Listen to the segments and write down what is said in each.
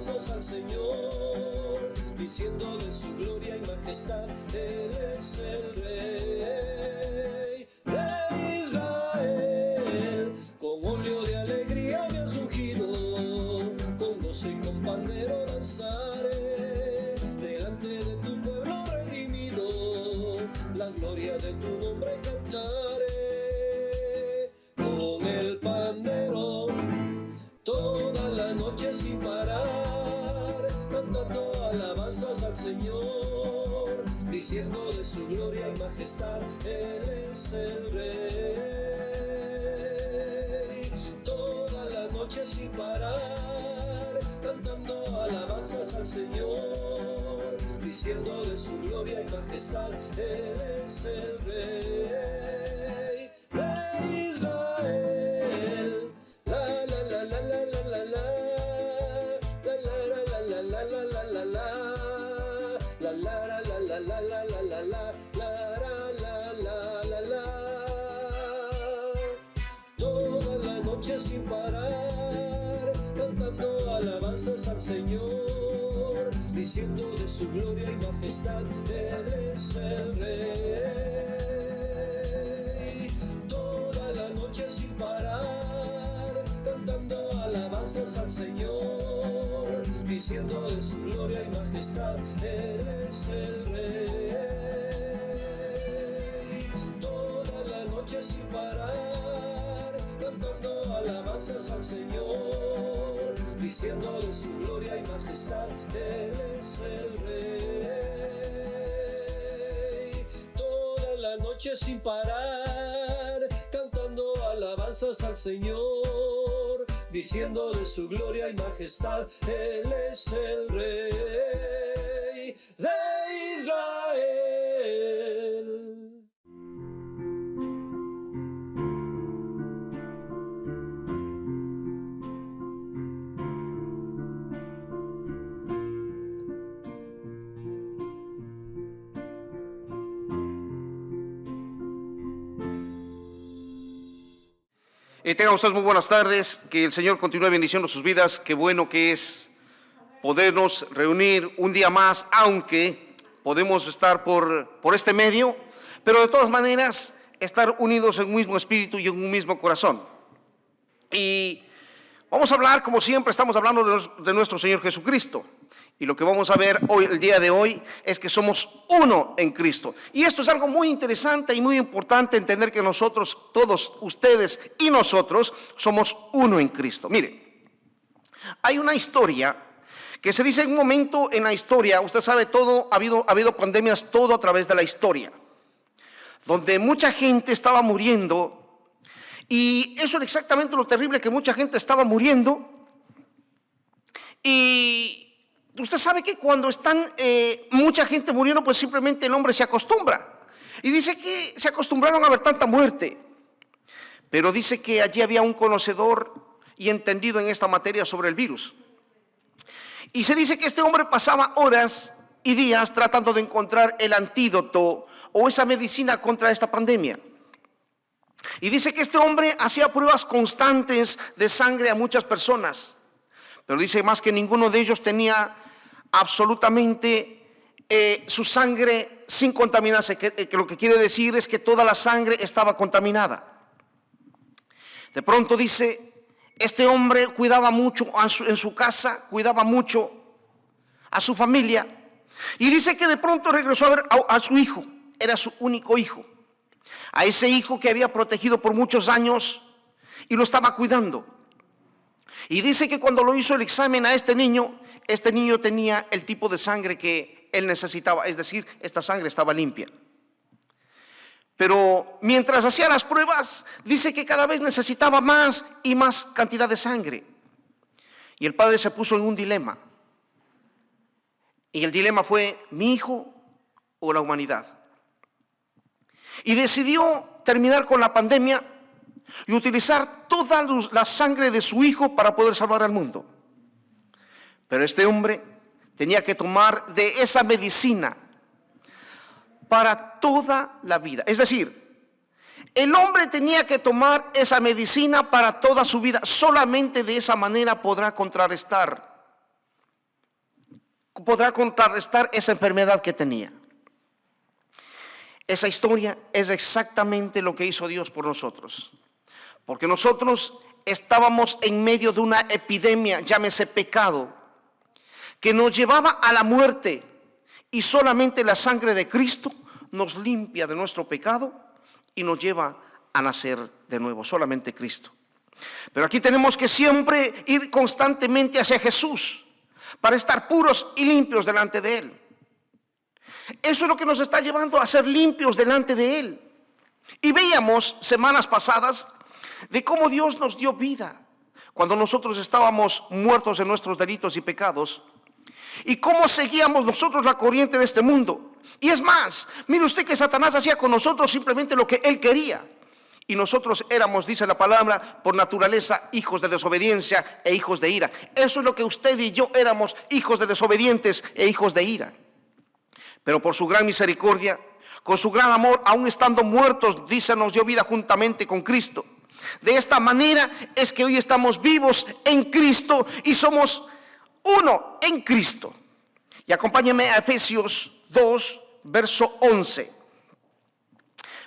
alabanzas al Señor, diciendo de su gloria y majestad, Él es el Rey de Israel. Con óleo de alegría me has ungido, con gozo y con pandero danzaré, delante de tu pueblo redimido, la gloria de tu nombre cantaré. Con el pandero toda la noche sin parar, cantando alabanzas al Señor, diciendo de su gloria y majestad, Él es el Rey. Toda la noche sin parar, cantando alabanzas al Señor, diciendo de su gloria y majestad, Él es el Rey de Israel. La la la la la la la la, la la la la la la la la la, la la la la la la la la la la, la la la. Toda la noche sin parar, cantando alabanzas al Señor, diciendo de su gloria y majestad, Él es el Rey. Toda la noche sin parar, cantando alabanzas al Señor, diciendo de su gloria y majestad, Él es el Rey. Toda la noche sin parar, cantando alabanzas al Señor, diciendo de su gloria y majestad, Él es el Rey. Toda la noche sin parar, cantando alabanzas al Señor, diciendo de su gloria y majestad, Él es el Rey de Israel. Tengan ustedes muy buenas tardes, que el Señor continúe bendiciendo sus vidas. Qué bueno que es podernos reunir un día más, aunque podemos estar por este medio, pero de todas maneras estar unidos en un mismo espíritu y en un mismo corazón. Y vamos a hablar, como siempre, estamos hablando de nuestro Señor Jesucristo. Y lo que vamos a ver hoy, el día de hoy, es que somos uno en Cristo. Y esto es algo muy interesante y muy importante, entender que nosotros, todos ustedes y nosotros, somos uno en Cristo. Mire, hay una historia que se dice en un momento en la historia, usted sabe todo, ha habido pandemias todo a través de la historia, donde mucha gente estaba muriendo, y eso era exactamente lo terrible, que mucha gente estaba muriendo, y usted sabe que cuando están mucha gente muriendo, pues simplemente el hombre se acostumbra. Y dice que se acostumbraron a ver tanta muerte. Pero dice que allí había un conocedor y entendido en esta materia sobre el virus. Y se dice que este hombre pasaba horas y días tratando de encontrar el antídoto o esa medicina contra esta pandemia. Y dice que este hombre hacía pruebas constantes de sangre a muchas personas. Pero dice más que ninguno de ellos tenía absolutamente su sangre sin contaminarse, que lo que quiere decir es que toda la sangre estaba contaminada. De pronto dice, este hombre cuidaba mucho en su casa, cuidaba mucho a su familia, y dice que de pronto regresó a ver a su hijo, era su único hijo, a ese hijo que había protegido por muchos años y lo estaba cuidando. Y dice que cuando lo hizo el examen a este niño tenía el tipo de sangre que él necesitaba, es decir, esta sangre estaba limpia. Pero mientras hacía las pruebas, dice que cada vez necesitaba más y más cantidad de sangre. Y el padre se puso en un dilema. Y el dilema fue, ¿mi hijo o la humanidad? Y decidió terminar con la pandemia y utilizar toda la sangre de su hijo para poder salvar al mundo. Pero este hombre tenía que tomar de esa medicina para toda la vida. Es decir, el hombre tenía que tomar esa medicina para toda su vida. Solamente de esa manera podrá contrarrestar podrá contrarrestar esa enfermedad que tenía. Esa historia es exactamente lo que hizo Dios por nosotros. Porque nosotros estábamos en medio de una epidemia, llámese pecado, que nos llevaba a la muerte, y solamente la sangre de Cristo nos limpia de nuestro pecado y nos lleva a nacer de nuevo, solamente Cristo. Pero aquí tenemos que siempre ir constantemente hacia Jesús para estar puros y limpios delante de Él. Eso es lo que nos está llevando a ser limpios delante de Él. Y veíamos semanas pasadas de cómo Dios nos dio vida cuando nosotros estábamos muertos en nuestros delitos y pecados, y cómo seguíamos nosotros la corriente de este mundo. Y es más, mire usted que Satanás hacía con nosotros simplemente lo que él quería, y nosotros éramos, dice la palabra, por naturaleza hijos de desobediencia e hijos de ira. Eso es lo que usted y yo éramos, hijos de desobedientes e hijos de ira. Pero por su gran misericordia, con su gran amor, aún estando muertos, dice, nos dio vida juntamente con Cristo. De esta manera es que hoy estamos vivos en Cristo y somos uno en Cristo. Y acompáñenme a Efesios 2, verso 11.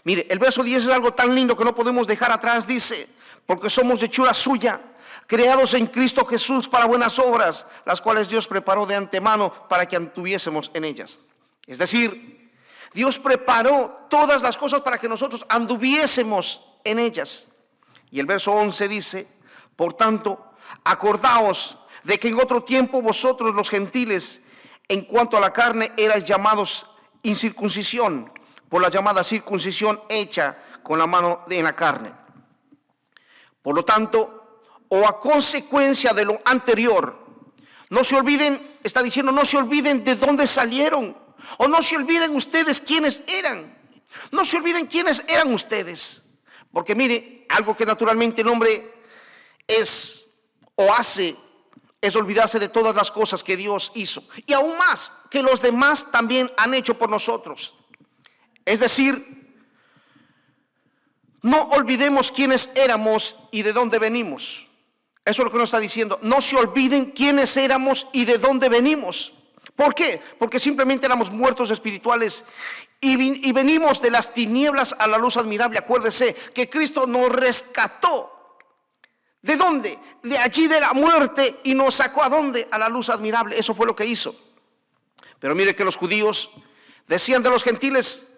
Mire, el verso 10 es algo tan lindo que no podemos dejar atrás. Dice, porque somos hechura suya, creados en Cristo Jesús para buenas obras, las cuales Dios preparó de antemano para que anduviésemos en ellas. Es decir, Dios preparó todas las cosas para que nosotros anduviésemos en ellas. Y el verso 11 dice, por tanto, acordaos de que en otro tiempo vosotros los gentiles, en cuanto a la carne, erais llamados incircuncisión, por la llamada circuncisión hecha con la mano en la carne. Por lo tanto, o a consecuencia de lo anterior, no se olviden, está diciendo, no se olviden de dónde salieron, o no se olviden ustedes quiénes eran. No se olviden quiénes eran ustedes. Porque mire, algo que naturalmente el hombre es o hace es olvidarse de todas las cosas que Dios hizo, y aún más que los demás también han hecho por nosotros. Es decir, no olvidemos quiénes éramos y de dónde venimos. Eso es lo que nos está diciendo. No se olviden quiénes éramos y de dónde venimos. ¿Por qué? Porque simplemente éramos muertos espirituales y venimos de las tinieblas a la luz admirable. Acuérdese que Cristo nos rescató. ¿De dónde? De allí, de la muerte, y nos sacó ¿a dónde? A la luz admirable. Eso fue lo que hizo. Pero mire que los judíos decían de los gentiles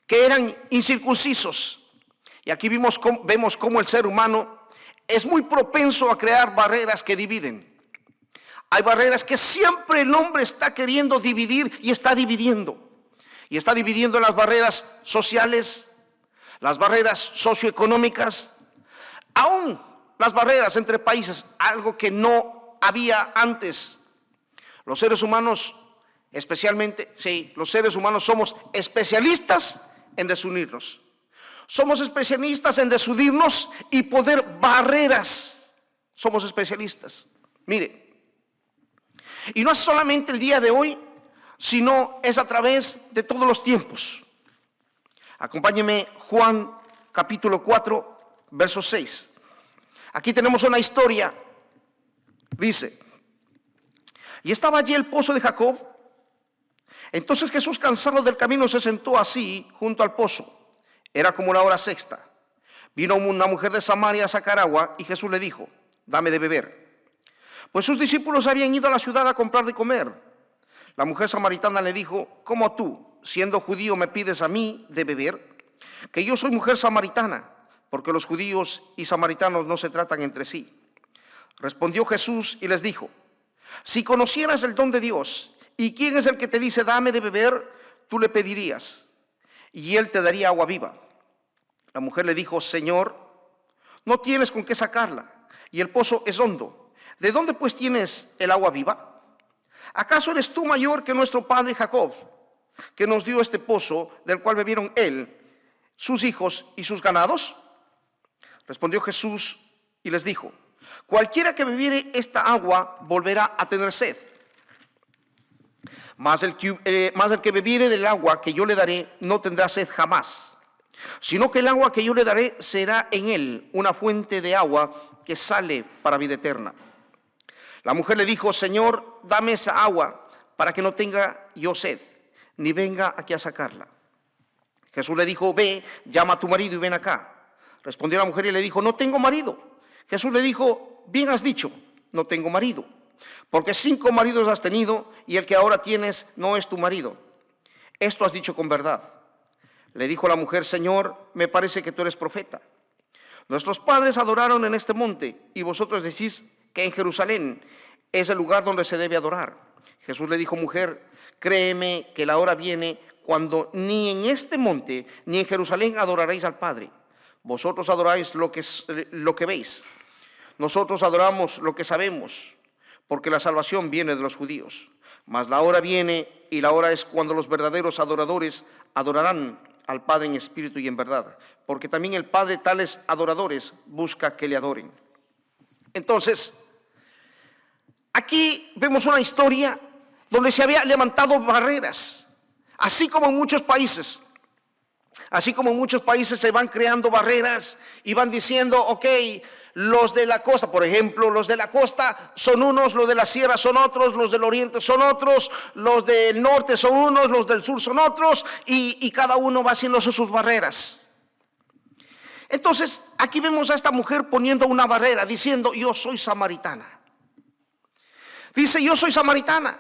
que eran incircuncisos. Y aquí vemos cómo el ser humano es muy propenso a crear barreras que dividen. Hay barreras que siempre el hombre está queriendo dividir y está dividiendo. Y está dividiendo las barreras sociales, las barreras socioeconómicas, aún las barreras entre países, algo que no había antes. Los seres humanos, especialmente, sí, los seres humanos somos especialistas en desunirnos. Somos especialistas en desunirnos y poner barreras. Somos especialistas. Mire, y no es solamente el día de hoy, sino es a través de todos los tiempos. Acompáñeme, Juan capítulo 4, verso 6. Aquí tenemos una historia. Dice, y estaba allí el pozo de Jacob. Entonces Jesús, cansado del camino, se sentó así junto al pozo. Era como la hora sexta. Vino una mujer de Samaria a sacar agua, y Jesús le dijo, dame de beber. Pues sus discípulos habían ido a la ciudad a comprar de comer. La mujer samaritana le dijo, ¿cómo tú, siendo judío, me pides a mí de beber? Que yo soy mujer samaritana, porque los judíos y samaritanos no se tratan entre sí. Respondió Jesús y les dijo, si conocieras el don de Dios, y quién es el que te dice, dame de beber, tú le pedirías, y él te daría agua viva. La mujer le dijo, Señor, no tienes con qué sacarla, y el pozo es hondo. ¿De dónde pues tienes el agua viva? ¿Acaso eres tú mayor que nuestro padre Jacob, que nos dio este pozo, del cual bebieron él, sus hijos y sus ganados? Respondió Jesús y les dijo, cualquiera que bebiere esta agua volverá a tener sed. Mas el que bebiere del agua que yo le daré no tendrá sed jamás, sino que el agua que yo le daré será en él una fuente de agua que sale para vida eterna. La mujer le dijo, Señor, dame esa agua para que no tenga yo sed, ni venga aquí a sacarla. Jesús le dijo, ve, llama a tu marido y ven acá. Respondió la mujer y le dijo, no tengo marido. Jesús le dijo, bien has dicho, no tengo marido, porque 5 maridos has tenido y el que ahora tienes no es tu marido. Esto has dicho con verdad. Le dijo la mujer, Señor, me parece que tú eres profeta. Nuestros padres adoraron en este monte y vosotros decís que en Jerusalén es el lugar donde se debe adorar. Jesús le dijo, mujer, créeme que la hora viene cuando ni en este monte ni en Jerusalén adoraréis al Padre. Vosotros adoráis lo que veis. Nosotros adoramos lo que sabemos, porque la salvación viene de los judíos. Mas la hora viene y la hora es cuando los verdaderos adoradores adorarán al Padre en espíritu y en verdad, porque también el Padre tales adoradores busca que le adoren. Entonces, aquí vemos una historia donde se había levantado barreras, así como en muchos países. Así como en muchos países se van creando barreras y van diciendo, ok, los de la costa, por ejemplo, los de la costa son unos, los de la sierra son otros, los del oriente son otros, los del norte son unos, los del sur son otros, y cada uno va haciendo sus barreras. Entonces, aquí vemos a esta mujer poniendo una barrera, diciendo, yo soy samaritana. Dice, yo soy samaritana.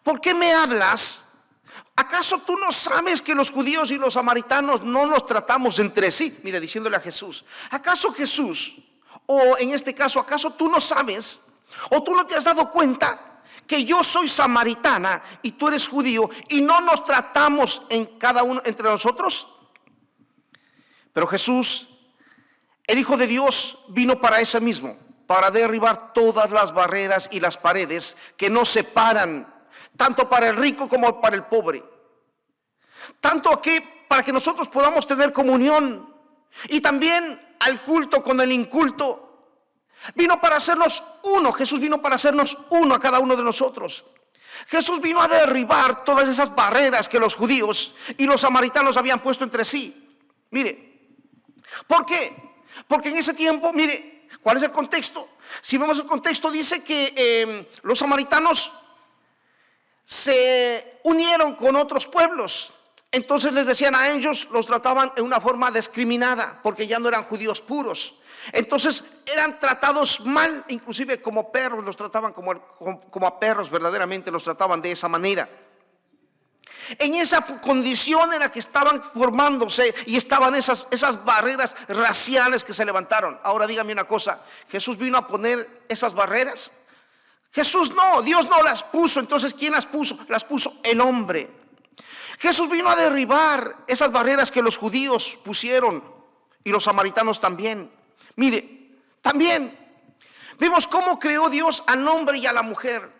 ¿Por qué me hablas? ¿Acaso tú no sabes que los judíos y los samaritanos no nos tratamos entre sí? Mire, diciéndole a Jesús, ¿acaso Jesús, o en este caso, acaso tú no sabes, o tú no te has dado cuenta que yo soy samaritana y tú eres judío y no nos tratamos en cada uno entre nosotros? Pero Jesús, el Hijo de Dios, vino para eso mismo, para derribar todas las barreras y las paredes que nos separan, tanto para el rico como para el pobre. Tanto que para que nosotros podamos tener comunión y también al culto con el inculto. Vino para hacernos uno. Jesús vino para hacernos uno a cada uno de nosotros. Jesús vino a derribar todas esas barreras que los judíos y los samaritanos habían puesto entre sí. Mire, ¿por qué? Porque en ese tiempo, mire, ¿cuál es el contexto? Si vemos el contexto, dice que los samaritanos se unieron con otros pueblos. Entonces les decían a ellos, los trataban de una forma discriminada, porque ya no eran judíos puros. Entonces eran tratados mal, inclusive como perros, los trataban como a perros, verdaderamente los trataban de esa manera. En esa condición en la que estaban formándose y estaban esas barreras raciales que se levantaron. Ahora dígame una cosa, ¿Jesús vino a poner esas barreras? Jesús no, Dios no las puso. Entonces, ¿quién las puso? Las puso el hombre. Jesús vino a derribar esas barreras que los judíos pusieron y los samaritanos también. Mire, también vemos cómo creó Dios al hombre y a la mujer.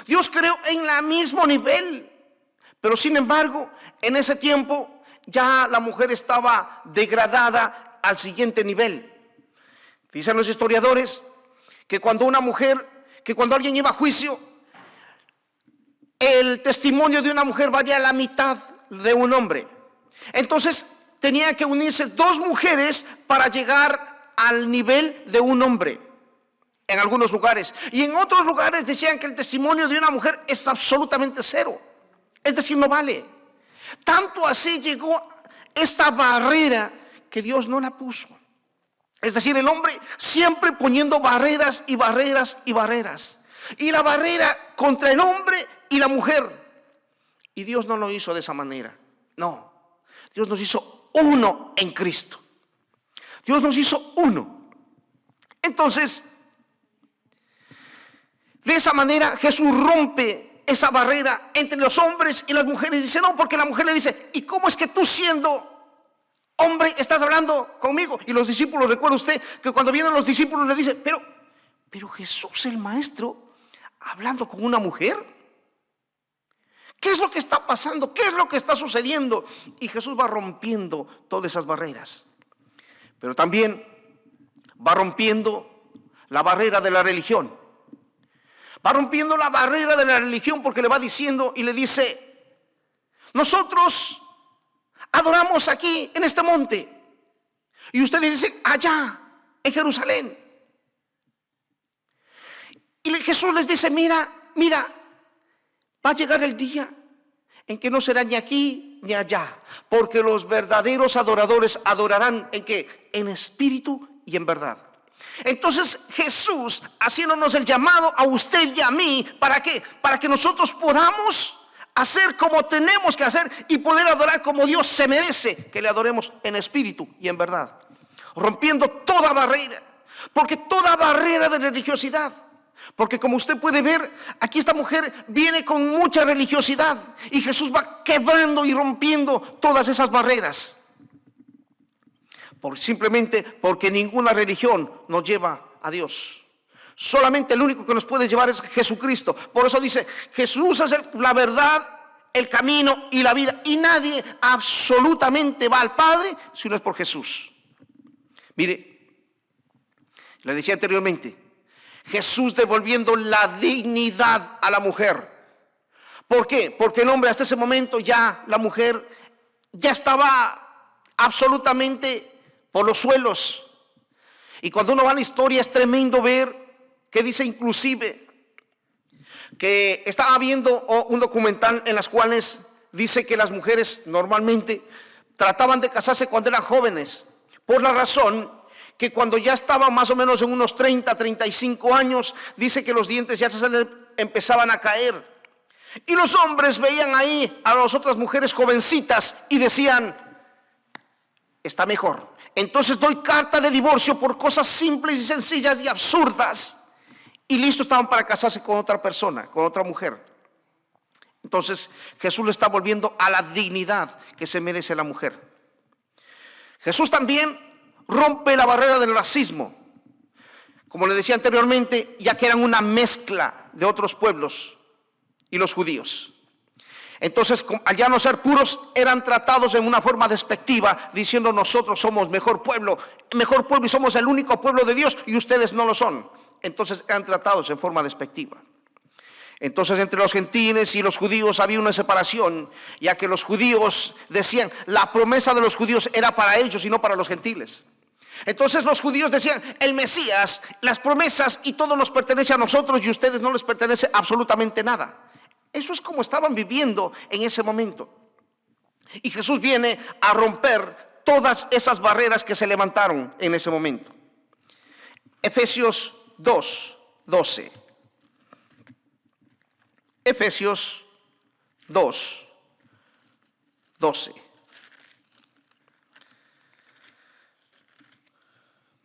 Dios creó en el mismo nivel, pero sin embargo, en ese tiempo ya la mujer estaba degradada al siguiente nivel. Dicen los historiadores que cuando alguien iba a juicio, el testimonio de una mujer valía la mitad de un hombre. Entonces tenían que unirse 2 mujeres para llegar al nivel de un hombre, en algunos lugares. Y en otros lugares decían que el testimonio de una mujer es absolutamente 0, es decir, no vale. Tanto así llegó esta barrera que Dios no la puso. Es decir, el hombre siempre poniendo barreras y barreras y barreras. Y la barrera contra el hombre y la mujer. Y Dios no lo hizo de esa manera. No, Dios nos hizo uno en Cristo. Dios nos hizo uno. Entonces, de esa manera Jesús rompe esa barrera entre los hombres y las mujeres. Dice, no, porque la mujer le dice, ¿y cómo es que tú siendo hombre estás hablando conmigo? Y los discípulos, recuerda usted que cuando vienen los discípulos le dicen, pero Jesús el maestro hablando con una mujer. ¿Qué es lo que está pasando? ¿Qué es lo que está sucediendo? Y Jesús va rompiendo todas esas barreras. Pero también va rompiendo la barrera de la religión. Va rompiendo la barrera de la religión porque le va diciendo y le dice, nosotros adoramos aquí en este monte y ustedes dicen allá en Jerusalén. Y Jesús les dice, mira, va a llegar el día en que no será ni aquí ni allá, porque los verdaderos adoradores adorarán ¿en qué? En espíritu y en verdad. Entonces Jesús haciéndonos el llamado a usted y a mí, ¿para qué? Para que nosotros podamos hacer como tenemos que hacer y poder adorar como Dios se merece que le adoremos en espíritu y en verdad, rompiendo toda barrera, porque toda barrera de religiosidad. Porque como usted puede ver, aquí esta mujer viene con mucha religiosidad y Jesús va quebrando y rompiendo todas esas barreras. Simplemente porque ninguna religión nos lleva a Dios. Solamente el único que nos puede llevar es Jesucristo. Por eso dice, Jesús es la verdad, el camino y la vida. Y nadie absolutamente va al Padre si no es por Jesús. Mire, le decía anteriormente, Jesús devolviendo la dignidad a la mujer. ¿Por qué? Porque el hombre hasta ese momento ya, la mujer ya estaba absolutamente por los suelos. Y cuando uno va a la historia es tremendo ver que dice inclusive que estaba viendo un documental en las cuales dice que las mujeres normalmente trataban de casarse cuando eran jóvenes, por la razón que cuando ya estaban más o menos en unos 30, 35 años, dice que los dientes ya se les empezaban a caer. Y los hombres veían ahí a las otras mujeres jovencitas y decían, está mejor. Entonces doy carta de divorcio por cosas simples y sencillas y absurdas. Y listo, estaban para casarse con otra persona, con otra mujer. Entonces Jesús le está volviendo a la dignidad que se merece la mujer. Jesús también rompe la barrera del racismo, como le decía anteriormente, ya que eran una mezcla de otros pueblos y los judíos. Entonces, al ya no ser puros, eran tratados en una forma despectiva, diciendo nosotros somos mejor pueblo y somos el único pueblo de Dios y ustedes no lo son. Entonces eran tratados en forma despectiva. Entonces entre los gentiles y los judíos había una separación, ya que los judíos decían, la promesa de los judíos era para ellos y no para los gentiles. Entonces los judíos decían, el Mesías, las promesas y todo nos pertenece a nosotros y a ustedes no les pertenece absolutamente nada. Eso es como estaban viviendo en ese momento. Y Jesús viene a romper todas esas barreras que se levantaron en ese momento. Efesios 2:12. Efesios 2:12.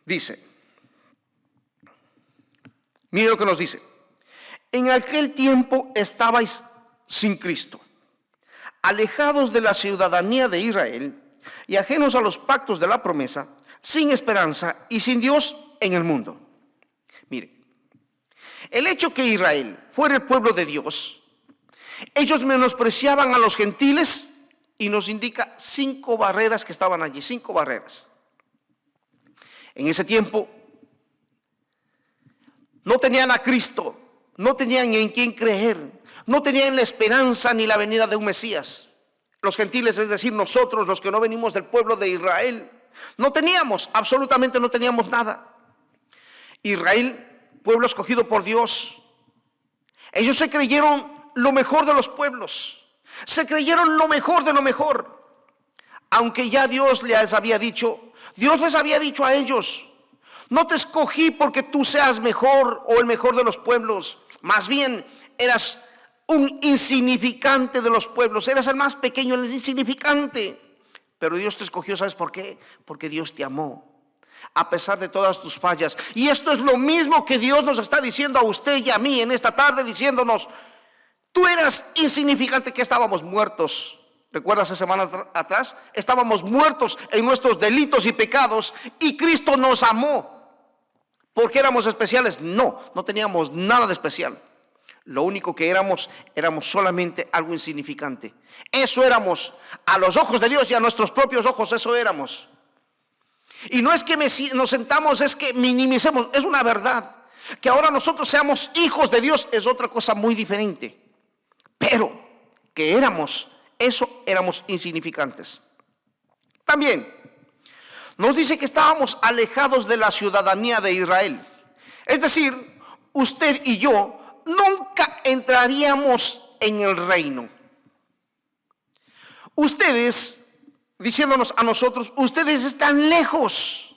Dice, mire lo que nos dice. En aquel tiempo estabais sin Cristo, alejados de la ciudadanía de Israel y ajenos a los pactos de la promesa, sin esperanza y sin Dios en el mundo. Mire, el hecho que Israel fuera el pueblo de Dios, ellos menospreciaban a los gentiles y nos indica 5 barreras que estaban allí, 5 barreras. En ese tiempo no tenían a Cristo, no tenían en quién creer, no tenían la esperanza ni la venida de un Mesías. Los gentiles, es decir, nosotros, los que no venimos del pueblo de Israel, no teníamos, absolutamente no teníamos nada. Israel, pueblo escogido por Dios, ellos se creyeron lo mejor de los pueblos, se creyeron lo mejor de lo mejor, aunque ya Dios les había dicho a ellos, no te escogí porque tú seas mejor o el mejor de los pueblos, más bien eras un insignificante de los pueblos, eras el más pequeño, el insignificante, pero Dios te escogió, ¿sabes por qué? Porque Dios te amó a pesar de todas tus fallas. Y esto es lo mismo que Dios nos está diciendo a usted y a mí en esta tarde, diciéndonos, tú eras insignificante, que estábamos muertos. ¿Recuerdas hace semanas atrás? Estábamos muertos en nuestros delitos y pecados y Cristo nos amó. ¿Por qué éramos especiales? No teníamos nada de especial. Lo único que éramos solamente algo insignificante. Eso éramos a los ojos de Dios y a nuestros propios ojos, eso éramos. Y no es que nos sentamos, es que minimicemos, es una verdad. Que ahora nosotros seamos hijos de Dios es otra cosa muy diferente. Pero que éramos insignificantes. También nos dice que estábamos alejados de la ciudadanía de Israel. Es decir, usted y yo nunca entraríamos en el reino. Ustedes, diciéndonos a nosotros, ustedes están lejos.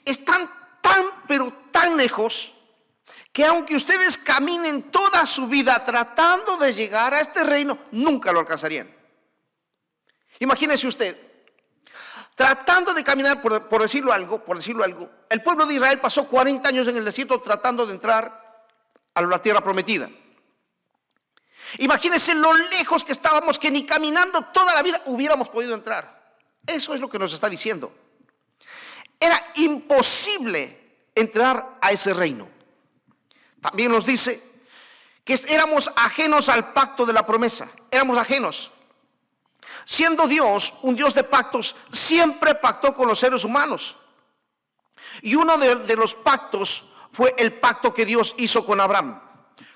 Están pero tan lejos, que aunque ustedes caminen toda su vida tratando de llegar a este reino, nunca lo alcanzarían. Imagínese usted, tratando de caminar, por decirlo algo, el pueblo de Israel pasó 40 años en el desierto tratando de entrar a la tierra prometida. Imagínense lo lejos que estábamos, que ni caminando toda la vida hubiéramos podido entrar. Eso es lo que nos está diciendo. Era imposible entrar a ese reino. También nos dice que éramos ajenos al pacto de la promesa. Éramos ajenos. Siendo Dios un Dios de pactos, siempre pactó con los seres humanos. Y uno de los pactos fue el pacto que Dios hizo con Abraham.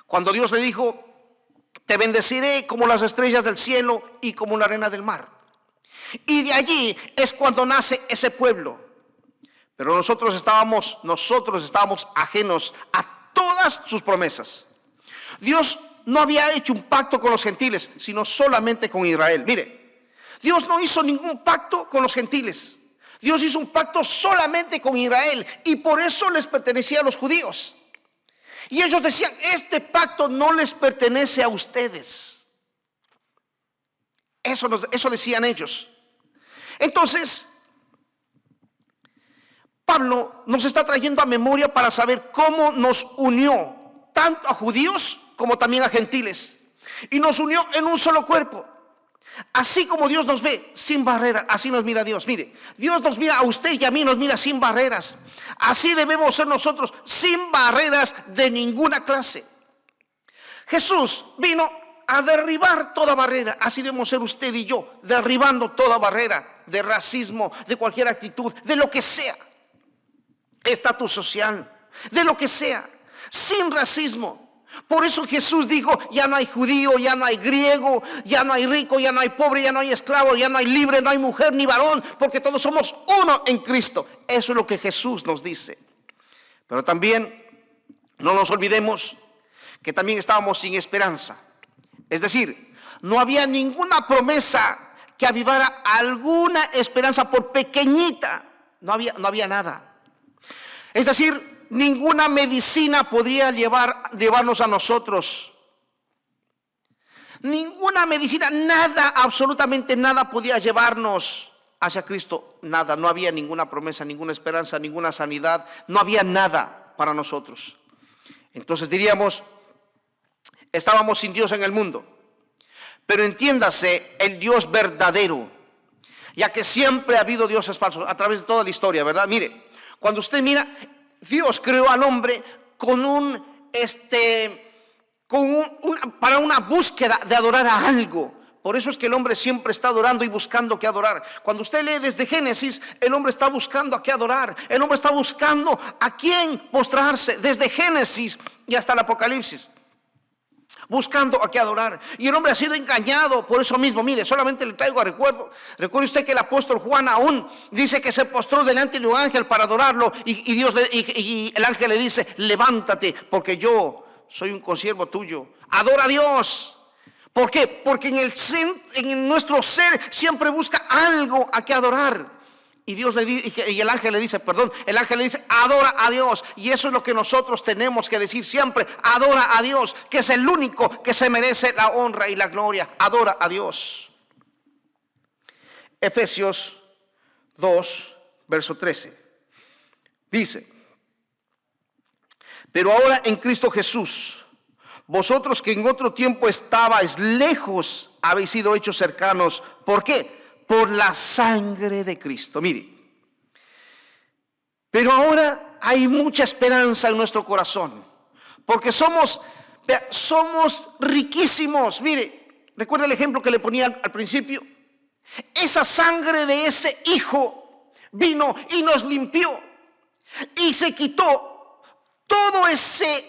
Cuando Dios le dijo: te bendeciré como las estrellas del cielo y como la arena del mar. Y de allí es cuando nace ese pueblo. Pero nosotros estábamos ajenos a todas sus promesas. Dios no había hecho un pacto con los gentiles, sino solamente con Israel. Mire, Dios no hizo ningún pacto con los gentiles. Dios hizo un pacto solamente con Israel, y por eso les pertenecía a los judíos. Y ellos decían: este pacto no les pertenece a ustedes. Eso decían ellos. Entonces, Pablo nos está trayendo a memoria para saber cómo nos unió tanto a judíos como también a gentiles, y nos unió en un solo cuerpo. Así como Dios nos ve sin barreras, así nos mira Dios. Mire, Dios nos mira a usted y a mí, nos mira sin barreras. Así debemos ser nosotros, sin barreras de ninguna clase. Jesús vino a derribar toda barrera. Así debemos ser usted y yo, derribando toda barrera de racismo, de cualquier actitud, de lo que sea, estatus social, de lo que sea, sin racismo. Por eso Jesús dijo: ya no hay judío, ya no hay griego, ya no hay rico, ya no hay pobre, ya no hay esclavo, ya no hay libre, no hay mujer ni varón, porque todos somos uno en Cristo. Eso es lo que Jesús nos dice. Pero también no nos olvidemos que también estábamos sin esperanza. Es decir, no había ninguna promesa que avivara alguna esperanza, por pequeñita. No había nada. Es decir, ninguna medicina podría llevarnos a nosotros. Ninguna medicina, nada, absolutamente nada podía llevarnos hacia Cristo. Nada, no había ninguna promesa, ninguna esperanza, ninguna sanidad. No había nada para nosotros. Entonces diríamos, estábamos sin Dios en el mundo. Pero entiéndase, el Dios verdadero, ya que siempre ha habido dioses falsos a través de toda la historia, ¿verdad? Mire, cuando usted mira, Dios creó al hombre para una búsqueda de adorar a algo. Por eso es que el hombre siempre está adorando y buscando qué adorar. Cuando usted lee desde Génesis, el hombre está buscando a qué adorar. El hombre está buscando a quién postrarse, desde Génesis y hasta el Apocalipsis. Buscando a qué adorar. Y el hombre ha sido engañado por eso mismo. Mire, solamente le traigo a recuerdo. Recuerde usted que el apóstol Juan aún dice que se postró delante de un ángel para adorarlo. Y el ángel le dice: levántate, porque yo soy un consiervo tuyo. Adora a Dios. ¿Por qué? Porque en nuestro ser siempre busca algo a qué adorar. Y el ángel le dice, adora a Dios. Y eso es lo que nosotros tenemos que decir siempre: adora a Dios, que es el único que se merece la honra y la gloria. Adora a Dios. Efesios 2, verso 13. Dice: pero ahora en Cristo Jesús, vosotros que en otro tiempo estabais lejos, habéis sido hechos cercanos. ¿Por qué? Por la sangre de Cristo. Mire, pero ahora hay mucha esperanza en nuestro corazón, porque somos riquísimos. Mire, recuerda el ejemplo que le ponía al principio. Esa sangre de ese Hijo vino y nos limpió y se quitó todo ese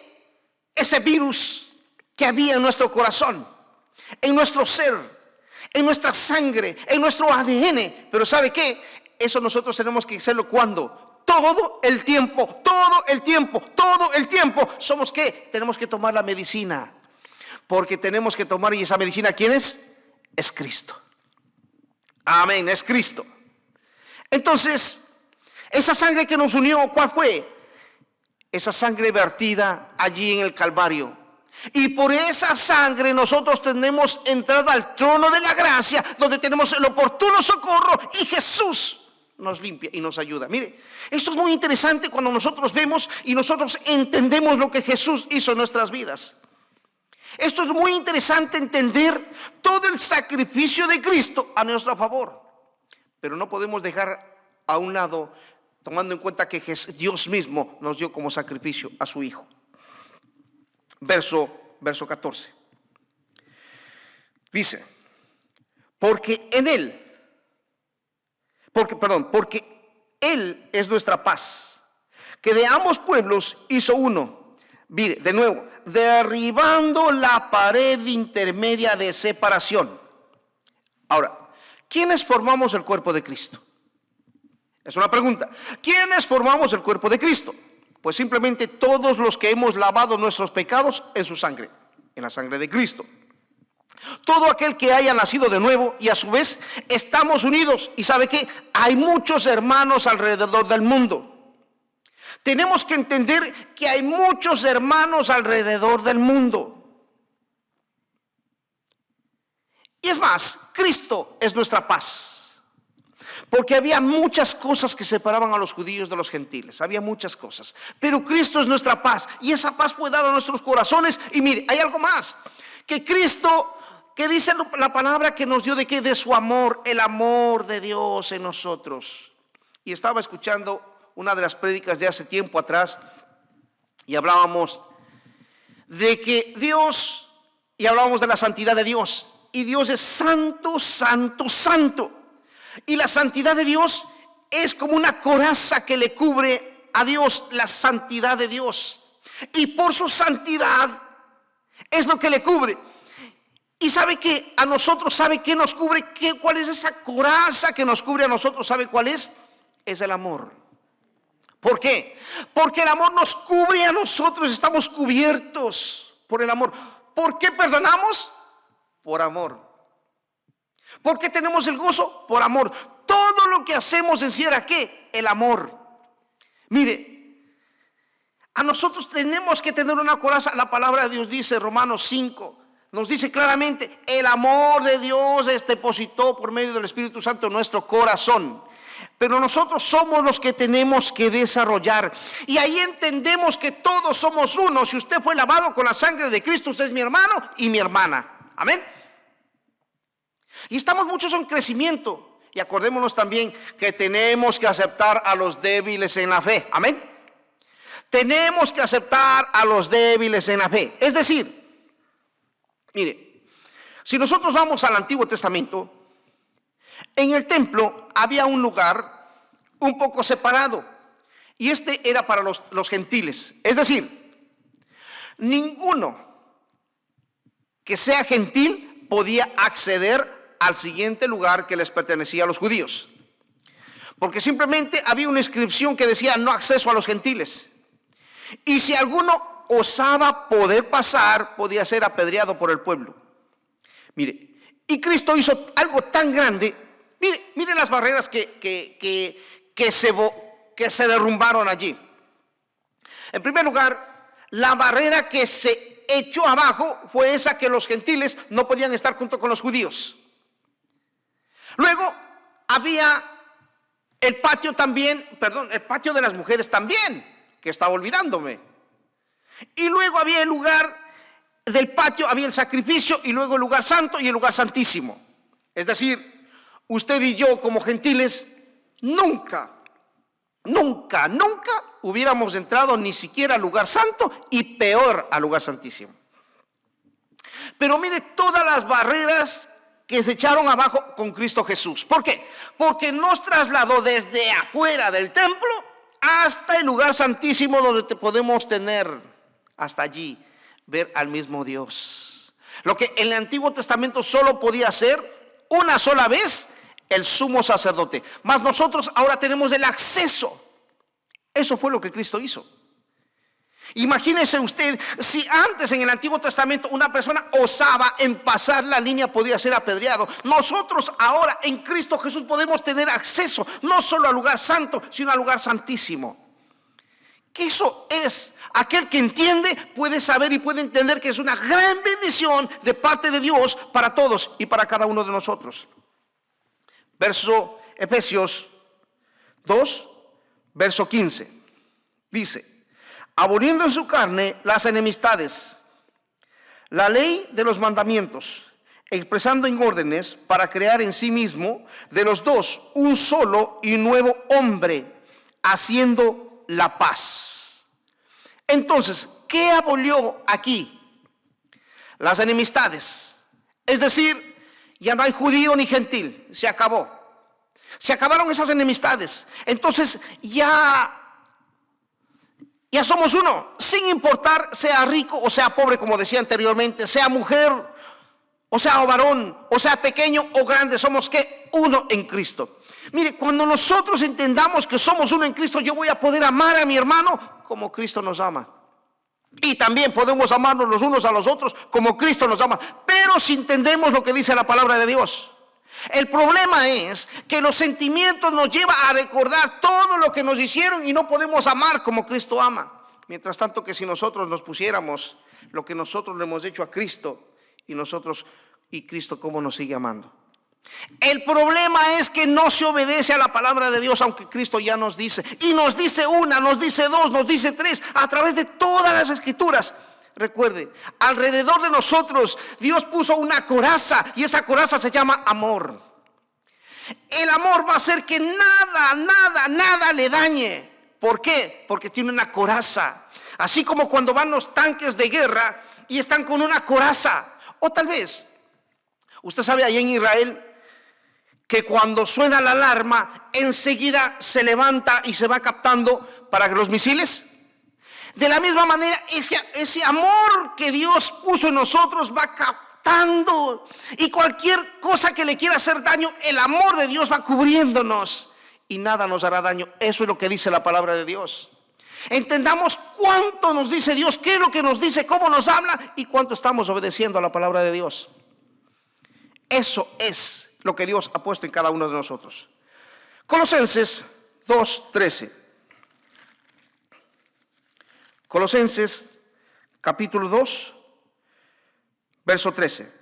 virus que había en nuestro corazón, en nuestro ser, en nuestra sangre, en nuestro ADN. Pero ¿sabe qué? Eso nosotros tenemos que hacerlo cuando todo el tiempo. ¿Somos qué? Tenemos que tomar la medicina. porque tenemos que tomar, y esa medicina, ¿quién es? Es Cristo. Amén, es Cristo. Entonces, esa sangre que nos unió, ¿cuál fue? Esa sangre vertida allí en el Calvario. Y por esa sangre nosotros tenemos entrada al trono de la gracia, donde tenemos el oportuno socorro, y Jesús nos limpia y nos ayuda. Mire, esto es muy interesante cuando nosotros vemos y nosotros entendemos lo que Jesús hizo en nuestras vidas. Esto es muy interesante, entender todo el sacrificio de Cristo a nuestro favor. Pero no podemos dejar a un lado, tomando en cuenta que Dios mismo nos dio como sacrificio a su Hijo. Verso 14. Dice, porque Él es nuestra paz, que de ambos pueblos hizo uno. Mire, de nuevo, derribando la pared intermedia de separación. Ahora, ¿quiénes formamos el cuerpo de Cristo? Es una pregunta. ¿Quiénes formamos el cuerpo de Cristo? Pues simplemente todos los que hemos lavado nuestros pecados en su sangre, en la sangre de Cristo. Todo aquel que haya nacido de nuevo, y a su vez estamos unidos. Y ¿sabe qué? Hay muchos hermanos alrededor del mundo. Tenemos que entender que hay muchos hermanos alrededor del mundo. Y es más, Cristo es nuestra paz. Porque había muchas cosas que separaban a los judíos de los gentiles. Había muchas cosas. Pero Cristo es nuestra paz. Y esa paz fue dada a nuestros corazones. Y mire, hay algo más. Que Cristo, que dice la palabra que nos dio de qué, de su amor, el amor de Dios en nosotros. Y estaba escuchando una de las prédicas de hace tiempo atrás. Y hablábamos de que Dios, y hablábamos de la santidad de Dios. Y Dios es santo, santo, santo. Y la santidad de Dios es como una coraza que le cubre a Dios, la santidad de Dios. Y por su santidad es lo que le cubre. Y sabe que a nosotros, ¿sabe qué nos cubre? ¿Cuál es esa coraza que nos cubre a nosotros? ¿Sabe cuál es? Es el amor. ¿Por qué? Porque el amor nos cubre a nosotros, estamos cubiertos por el amor. ¿Por qué perdonamos? Por amor. ¿Por qué tenemos el gozo? Por amor. Todo lo que hacemos encierra ¿qué? El amor. Mire, a nosotros tenemos que tener una coraza. La palabra de Dios dice, Romanos 5, nos dice claramente, el amor de Dios depositó por medio del Espíritu Santo en nuestro corazón. Pero nosotros somos los que tenemos que desarrollar. Y ahí entendemos que todos somos uno. Si usted fue lavado con la sangre de Cristo, usted es mi hermano y mi hermana. Amén. Y estamos muchos en crecimiento. Y acordémonos también que tenemos que aceptar a los débiles en la fe. Amén. Tenemos que aceptar a los débiles en la fe. Es decir, mire, si nosotros vamos al Antiguo Testamento, en el templo había un lugar un poco separado. Y este era para los gentiles. Es decir, ninguno que sea gentil podía acceder al siguiente lugar que les pertenecía a los judíos, porque simplemente había una inscripción que decía no acceso a los gentiles, y si alguno osaba poder pasar, podía ser apedreado por el pueblo. Mire, y Cristo hizo algo tan grande. Mire las barreras que se derrumbaron allí. En primer lugar, la barrera que se echó abajo fue esa que los gentiles no podían estar junto con los judíos. Luego había el patio también, el patio de las mujeres también, que estaba olvidándome. Y luego había el lugar del patio, había el sacrificio, y luego el lugar santo y el lugar santísimo. Es decir, usted y yo como gentiles nunca hubiéramos entrado ni siquiera al lugar santo, y peor al lugar santísimo. Pero mire todas las barreras que se echaron abajo con Cristo Jesús. ¿Por qué? Porque nos trasladó desde afuera del templo hasta el lugar santísimo, donde te podemos tener hasta allí, ver al mismo Dios. Lo que en el Antiguo Testamento solo podía hacer una sola vez el sumo sacerdote. Mas nosotros ahora tenemos el acceso. Eso fue lo que Cristo hizo. Imagínese usted, si antes en el Antiguo Testamento una persona osaba en pasar la línea podía ser apedreado. Nosotros ahora en Cristo Jesús podemos tener acceso no solo al lugar santo, sino al lugar santísimo. Que eso es, aquel que entiende puede saber y puede entender que es una gran bendición de parte de Dios para todos y para cada uno de nosotros. Verso Efesios 2, verso 15, dice: aboliendo en su carne las enemistades, la ley de los mandamientos, expresando en órdenes para crear en sí mismo de los dos un solo y nuevo hombre, haciendo la paz. Entonces, ¿qué abolió aquí? Las enemistades. Es decir, ya no hay judío ni gentil, se acabó. Se acabaron esas enemistades. Entonces, ya somos uno, sin importar sea rico o sea pobre, como decía anteriormente, sea mujer o sea varón, o sea pequeño o grande, somos ¿qué? Uno en Cristo. Mire, cuando nosotros entendamos que somos uno en Cristo, yo voy a poder amar a mi hermano como Cristo nos ama. Y también podemos amarnos los unos a los otros como Cristo nos ama, pero si entendemos lo que dice la palabra de Dios. El problema es que los sentimientos nos llevan a recordar todo lo que nos hicieron y no podemos amar como Cristo ama. Mientras tanto que si nosotros nos pusiéramos lo que nosotros le hemos hecho a Cristo y Cristo cómo nos sigue amando. El problema es que no se obedece a la palabra de Dios, aunque Cristo ya nos dice, y nos dice una, nos dice dos, nos dice tres, a través de todas las escrituras. Recuerde, alrededor de nosotros Dios puso una coraza y esa coraza se llama amor. El amor va a hacer que nada le dañe. ¿Por qué? Porque tiene una coraza. Así como cuando van los tanques de guerra y están con una coraza. O tal vez, usted sabe allá en Israel que cuando suena la alarma enseguida se levanta y se va captando para los misiles. De la misma manera, ese amor que Dios puso en nosotros va captando, y cualquier cosa que le quiera hacer daño, el amor de Dios va cubriéndonos y nada nos hará daño. Eso es lo que dice la palabra de Dios. Entendamos cuánto nos dice Dios, qué es lo que nos dice, cómo nos habla y cuánto estamos obedeciendo a la palabra de Dios. Eso es lo que Dios ha puesto en cada uno de nosotros. Colosenses 2:13. Colosenses capítulo 2, verso 13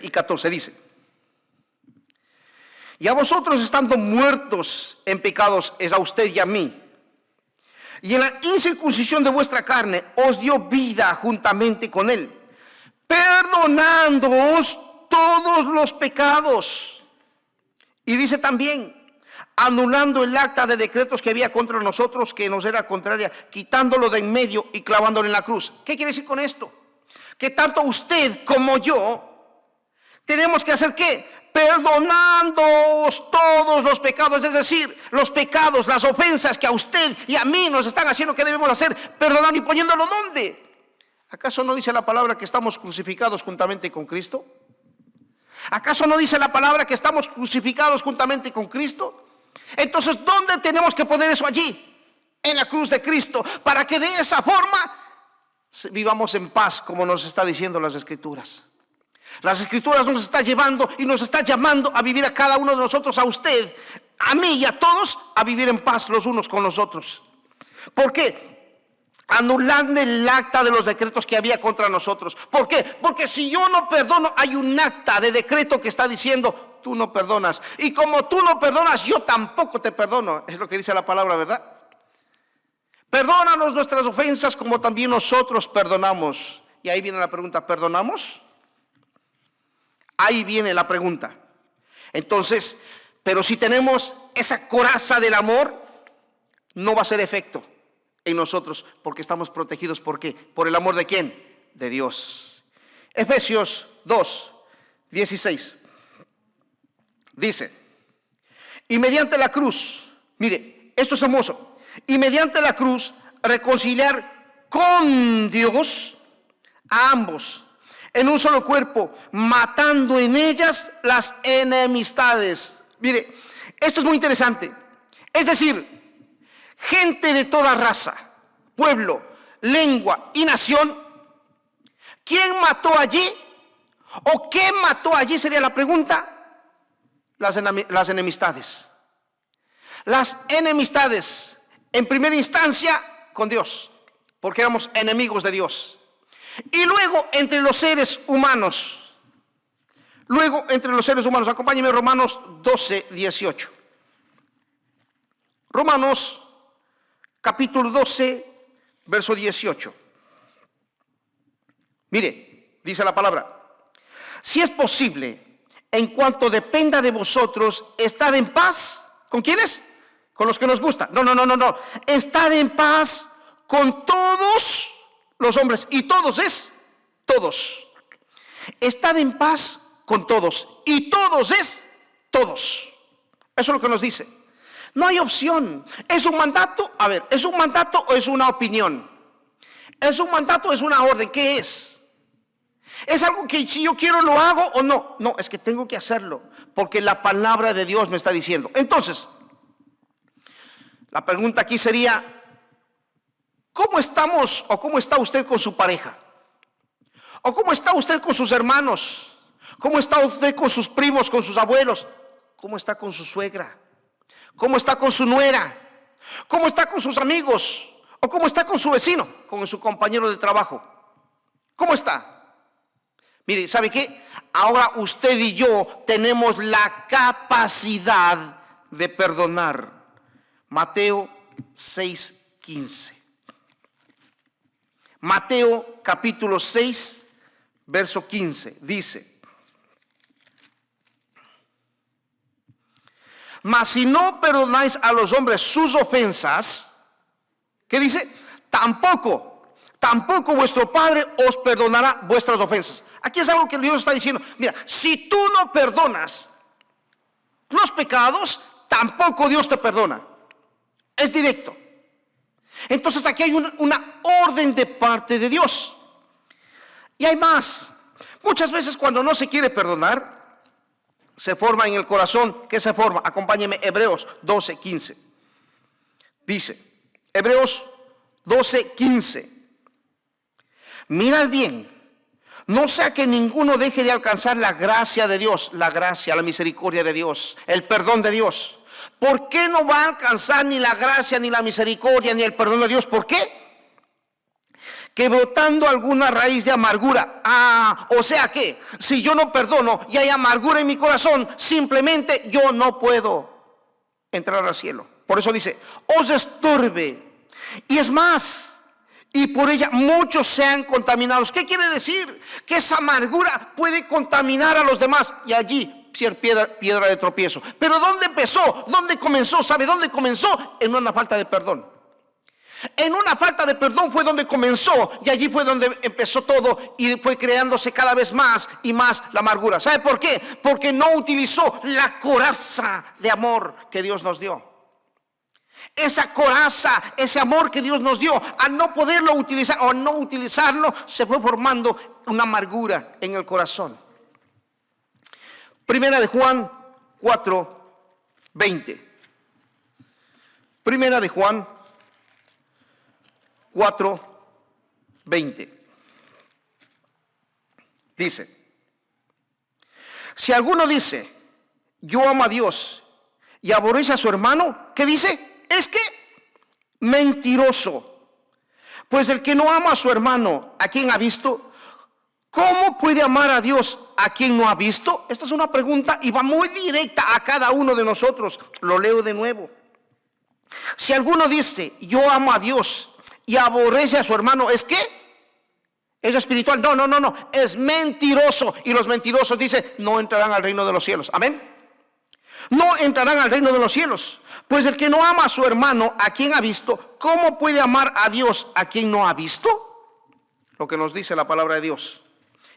y 14 dice: y a vosotros estando muertos en pecados es a usted y a mí, y en la incircuncisión de vuestra carne os dio vida juntamente con él, perdonándoos todos los pecados. Y dice también, anulando el acta de decretos que había contra nosotros, que nos era contraria, quitándolo de en medio y clavándolo en la cruz. ¿Qué quiere decir con esto? Que tanto usted como yo tenemos que hacer ¿qué? Perdonándoos todos los pecados, es decir, los pecados, las ofensas que a usted y a mí nos están haciendo. ¿Qué debemos hacer? Perdonando y poniéndolo ¿dónde? ¿Acaso no dice la palabra que estamos crucificados juntamente con Cristo? ¿Acaso no dice la palabra que estamos crucificados juntamente con Cristo? Entonces, ¿dónde tenemos que poner eso? Allí, en la cruz de Cristo, para que de esa forma vivamos en paz, como nos está diciendo las Escrituras. Las Escrituras nos está llevando y nos está llamando a vivir a cada uno de nosotros, a usted, a mí y a todos, a vivir en paz los unos con los otros. ¿Por qué? Anulando el acta de los decretos que había contra nosotros. ¿Por qué? Porque si yo no perdono, hay un acta de decreto que está diciendo, tú no perdonas. Y como tú no perdonas, yo tampoco te perdono. Es lo que dice la palabra, ¿verdad? Perdónanos nuestras ofensas como también nosotros perdonamos. Y ahí viene la pregunta, ¿perdonamos? Ahí viene la pregunta. Entonces, pero si tenemos esa coraza del amor, no va a hacer efecto en nosotros, porque estamos protegidos. ¿Por qué? ¿Por el amor de quién? De Dios. Efesios 2:16 dice: y mediante la cruz, mire, esto es hermoso, y mediante la cruz reconciliar con Dios a ambos en un solo cuerpo, matando en ellas las enemistades. Mire, esto es muy interesante. Es decir, gente de toda raza, pueblo, lengua y nación, ¿quién mató allí? ¿O qué mató allí? Sería la pregunta. Las enemistades. Las enemistades, en primera instancia, con Dios, porque éramos enemigos de Dios. Y luego entre los seres humanos. Acompáñenme a Romanos 12, 18. Romanos capítulo 12, verso 18. Mire, dice la palabra: si es posible, en cuanto dependa de vosotros, estad en paz. ¿Con quiénes? Con los que nos gusta. No. Estad en paz con todos los hombres. Y todos es todos. Estad en paz con todos. Y todos es todos. Eso es lo que nos dice. No hay opción. ¿Es un mandato? A ver, ¿es un mandato o es una opinión? ¿Es un mandato o es una orden? ¿Qué es? ¿Es algo que si yo quiero lo hago o no? No, es que tengo que hacerlo, porque la palabra de Dios me está diciendo. Entonces, la pregunta aquí sería: ¿cómo estamos o cómo está usted con su pareja? ¿O cómo está usted con sus hermanos? ¿Cómo está usted con sus primos, con sus abuelos? ¿Cómo está con su suegra? ¿Cómo está con su nuera? ¿Cómo está con sus amigos? ¿O cómo está con su vecino? Con su compañero de trabajo. ¿Cómo está? Mire, ¿sabe qué? Ahora usted y yo tenemos la capacidad de perdonar. Mateo 6:15. Mateo capítulo 6, verso 15. Dice: mas si no perdonáis a los hombres sus ofensas, ¿qué dice? Tampoco vuestro Padre os perdonará vuestras ofensas. Aquí es algo que Dios está diciendo. Mira, si tú no perdonas los pecados, tampoco Dios te perdona. Es directo. Entonces aquí hay una orden de parte de Dios. Y hay más. Muchas veces cuando no se quiere perdonar, se forma en el corazón. ¿Qué se forma? Acompáñenme, Hebreos 12:15. Dice, Hebreos 12:15. Mirad bien, no sea que ninguno deje de alcanzar la gracia de Dios, la gracia, la misericordia de Dios, el perdón de Dios. ¿Por qué no va a alcanzar ni la gracia, ni la misericordia, ni el perdón de Dios? ¿Por qué? Que brotando alguna raíz de amargura. O sea que si yo no perdono y hay amargura en mi corazón, simplemente yo no puedo entrar al cielo. Por eso dice, os estorbe. Y es más, y por ella muchos sean contaminados. ¿Qué quiere decir? Que esa amargura puede contaminar a los demás. Y allí ser piedra de tropiezo. Pero ¿dónde empezó? ¿Dónde comenzó? ¿Sabe dónde comenzó? En una falta de perdón. En una falta de perdón fue donde comenzó. Y allí fue donde empezó todo. Y fue creándose cada vez más y más la amargura. ¿Sabe por qué? Porque no utilizó la coraza de amor que Dios nos dio. Esa coraza, ese amor que Dios nos dio, al no poderlo utilizar o no utilizarlo, se fue formando una amargura en el corazón. Primera de Juan 4:20. Primera de Juan 4:20. Dice, si alguno dice, yo amo a Dios y aborrece a su hermano, ¿qué dice? Es que mentiroso. Pues el que no ama a su hermano, ¿a quien ha visto? ¿Cómo puede amar a Dios a quien no ha visto? Esta es una pregunta y va muy directa a cada uno de nosotros. Lo leo de nuevo. Si alguno dice, yo amo a Dios y aborrece a su hermano, ¿es qué? ¿Es espiritual? No. Es mentiroso. Y los mentirosos, dice, no entrarán al reino de los cielos. Amén. No entrarán al reino de los cielos. Pues el que no ama a su hermano, a quien ha visto, ¿cómo puede amar a Dios a quien no ha visto? Lo que nos dice la palabra de Dios.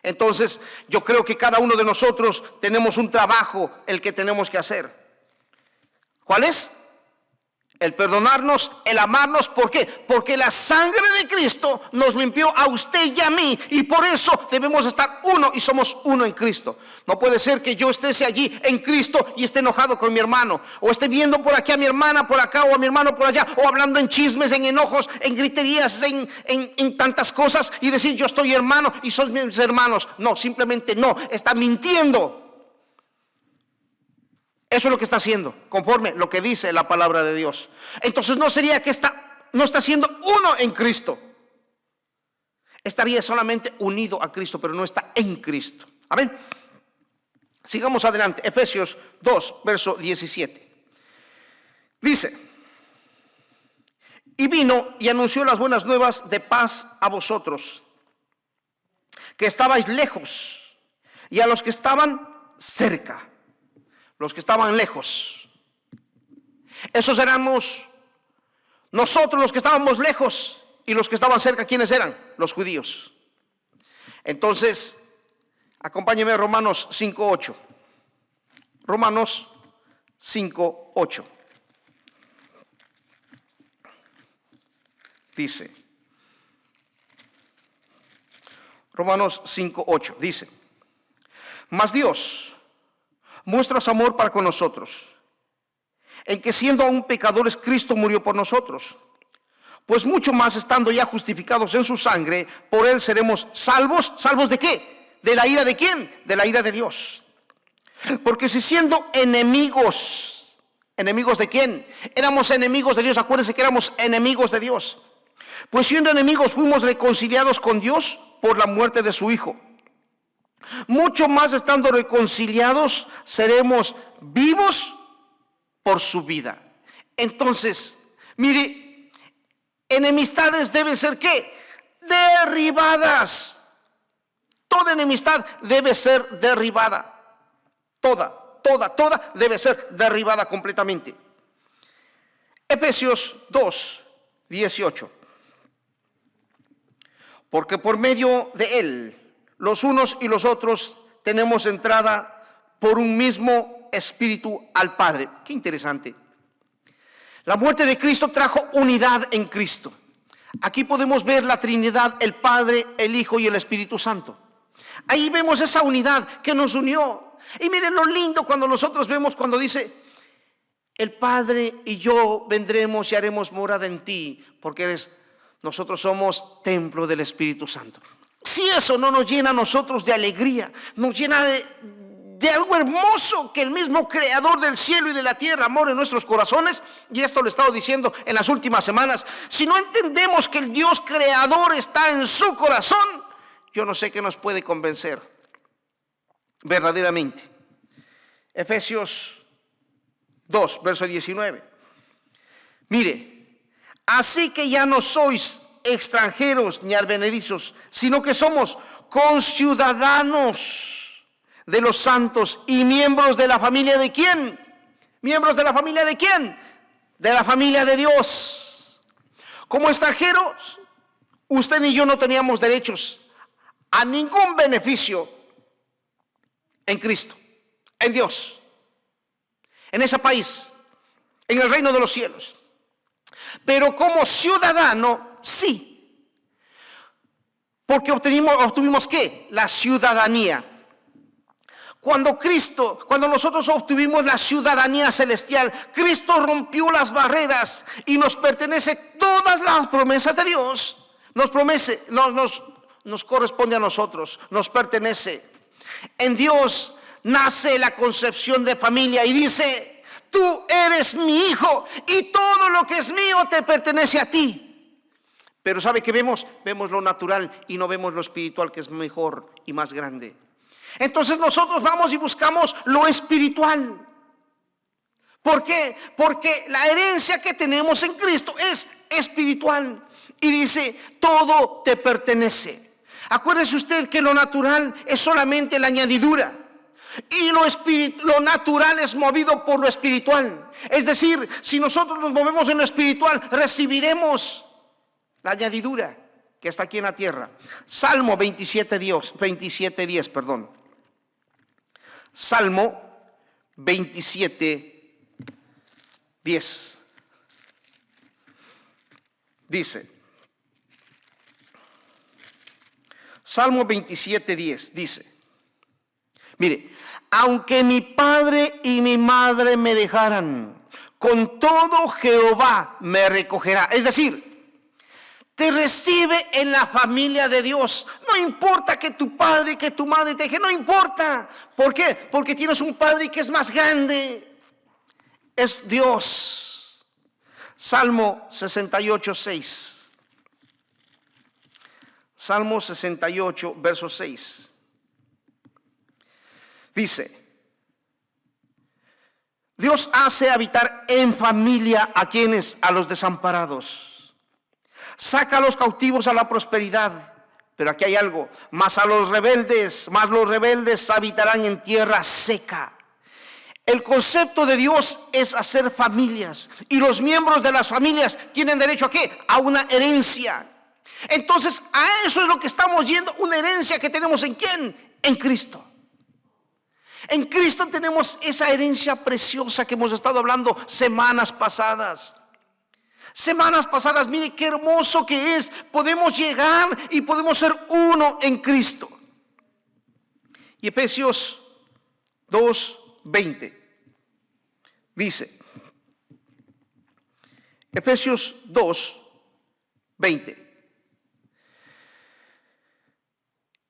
Entonces, yo creo que cada uno de nosotros tenemos un trabajo el que tenemos que hacer. ¿Cuál es? el perdonarnos, el amarnos. ¿Por qué? Porque la sangre de Cristo nos limpió a usted y a mí, y por eso debemos estar uno y somos uno en Cristo. No puede ser que yo esté allí en Cristo y esté enojado con mi hermano, o esté viendo por aquí a mi hermana por acá, o a mi hermano por allá, o hablando en chismes, en enojos, en griterías, en tantas cosas, y decir yo estoy hermano y son mis hermanos. No, simplemente no, está mintiendo. Eso es lo que está haciendo, conforme lo que dice la palabra de Dios. Entonces no sería que no está siendo uno en Cristo. Estaría solamente unido a Cristo, pero no está en Cristo. Amén. Sigamos adelante. Efesios 2, verso 17. Dice: y vino y anunció las buenas nuevas de paz a vosotros, que estabais lejos, y a los que estaban cerca. Los que estaban lejos, esos éramos nosotros los que estábamos lejos, y los que estaban cerca, ¿quiénes eran? Los judíos. Entonces, acompáñeme a Romanos 5:8. Romanos 5:8. Dice, Romanos 5:8 dice: mas Dios muestra su amor para con nosotros, en que siendo aún pecadores, Cristo murió por nosotros. Pues mucho más, estando ya justificados en su sangre, por él seremos salvos. ¿Salvos de qué? ¿De la ira de quién? De la ira de Dios. Porque si siendo enemigos, ¿enemigos de quién? Éramos enemigos de Dios. Acuérdense que éramos enemigos de Dios. Pues siendo enemigos fuimos reconciliados con Dios por la muerte de su Hijo. Mucho más, estando reconciliados, seremos vivos por su vida. Entonces, mire, enemistades deben ser ¿qué? Derribadas. Toda enemistad debe ser derribada. Toda debe ser derribada completamente. Efesios 2, 18. Porque por medio de él, los unos y los otros tenemos entrada por un mismo espíritu al Padre. Qué interesante. La muerte de Cristo trajo unidad en Cristo. Aquí podemos ver la Trinidad, el Padre, el Hijo y el Espíritu Santo. Ahí vemos esa unidad que nos unió. Y miren lo lindo cuando nosotros vemos cuando dice: el Padre y yo vendremos y haremos morada en ti, porque nosotros somos templo del Espíritu Santo. Si eso no nos llena a nosotros de alegría, nos llena de algo hermoso, que el mismo creador del cielo y de la tierra mora en nuestros corazones, y esto lo he estado diciendo en las últimas semanas. Si no entendemos que el Dios creador está en su corazón, yo no sé qué nos puede convencer verdaderamente. Efesios 2, verso 19. Mire, así que ya no sois extranjeros ni advenedizos, sino que somos conciudadanos de los santos y miembros de la familia de ¿quién? ¿Miembros de la familia de quién? De la familia de Dios. Como extranjeros, usted ni yo no teníamos derechos a ningún beneficio en Cristo, en Dios, en ese país, en el reino de los cielos. Pero como ciudadano, sí. Porque obtuvimos ¿qué? La ciudadanía. Cuando nosotros obtuvimos la ciudadanía celestial, Cristo rompió las barreras y nos pertenece todas las promesas de Dios. Nos corresponde a nosotros, nos pertenece. En Dios nace la concepción de familia y dice: tú eres mi hijo y todo lo que es mío te pertenece a ti. Pero ¿sabe qué vemos? Vemos lo natural y no vemos lo espiritual, que es mejor y más grande. Entonces nosotros vamos y buscamos lo espiritual. ¿Por qué? Porque la herencia que tenemos en Cristo es espiritual. Y dice: todo te pertenece. Acuérdese usted que lo natural es solamente la añadidura. Y lo natural es movido por lo espiritual. Es decir, si nosotros nos movemos en lo espiritual, recibiremos la añadidura que está aquí en la tierra. Salmo 27:10, perdón. Salmo 27:10. dice, Salmo 27:10, dice, mire, aunque mi padre y mi madre me dejaran, con todo Jehová me recogerá. Es decir, te recibe en la familia de Dios. No importa que tu padre y que tu madre te dejen, no importa. ¿Por qué? Porque tienes un padre que es más grande. Es Dios. Salmo 68:6. Salmo 68, verso 6. Dice, Dios hace habitar en familia a quienes, a los desamparados. Saca a los cautivos a la prosperidad. Pero aquí hay algo, más los rebeldes habitarán en tierra seca. El concepto de Dios es hacer familias. Y los miembros de las familias tienen derecho ¿a qué? A una herencia. Entonces, a eso es lo que estamos yendo, una herencia que tenemos ¿en quién? En Cristo. En Cristo tenemos esa herencia preciosa que hemos estado hablando semanas pasadas. Mire qué hermoso que es. Podemos llegar y podemos ser uno en Cristo. Y Efesios 2:20 dice, Efesios 2:20,